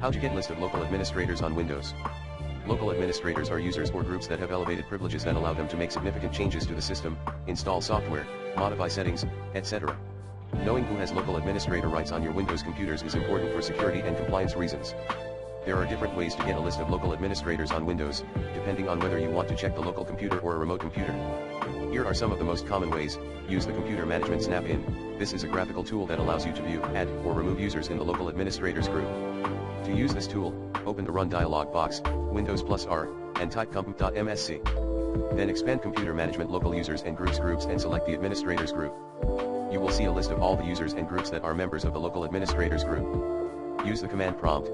How to get list of local administrators on Windows. Local administrators are users or groups that have elevated privileges that allow them to make significant changes to the system, install software, modify settings, etc. Knowing who has local administrator rights on your Windows computers is important for security and compliance reasons. There are different ways to get a list of local administrators on Windows, depending on whether you want to check the local computer or a remote computer. Here are some of the most common ways. Use the Computer Management Snap-in. This is a graphical tool that allows you to view, add, or remove users in the local administrators group. To use this tool, open the Run dialog box, Windows plus R, and type compute.msc. Then expand Computer Management Local Users and Groups and select the Administrators group. You will see a list of all the users and groups that are members of the local administrators group. Use the command prompt.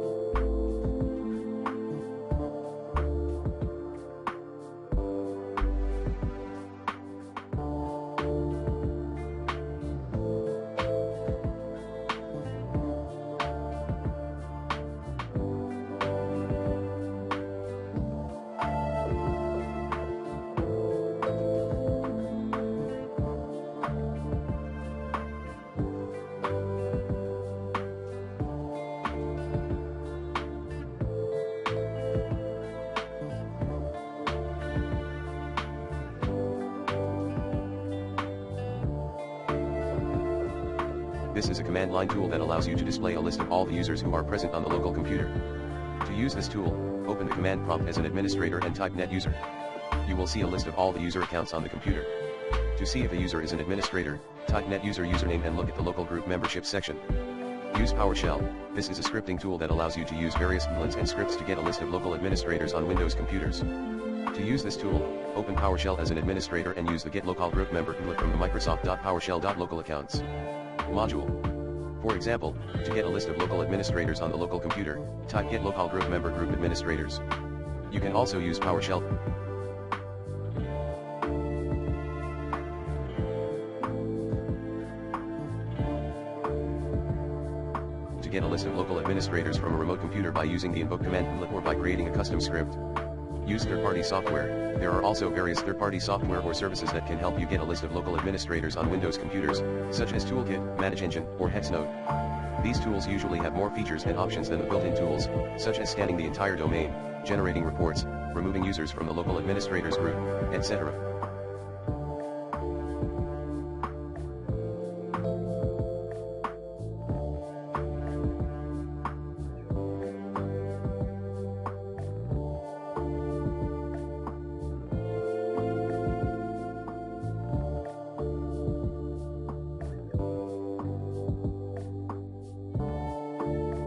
This is a command line tool that allows you to display a list of all the users who are present on the local computer. To use this tool, open the command prompt as an administrator and type net user. You will see a list of all the user accounts on the computer. To see if a user is an administrator, type net user username and look at the local group membership section. Use PowerShell. This is a scripting tool that allows you to use various commands and scripts to get a list of local administrators on Windows computers. To use this tool, open PowerShell as an administrator and use the Get Local Group Member command from the Microsoft.PowerShell.local accounts module. For example, to get a list of local administrators on the local computer, type Get Local Group Member Group Administrators. You can also use PowerShell to get a list of local administrators from a remote computer by using the invoke command or by creating a custom script. Use third-party software. There are also various third-party software or services that can help you get a list of local administrators on Windows computers, such as Toolkit, ManageEngine, or Hexnode. These tools usually have more features and options than the built-in tools, such as scanning the entire domain, generating reports, removing users from the local administrators group, etc.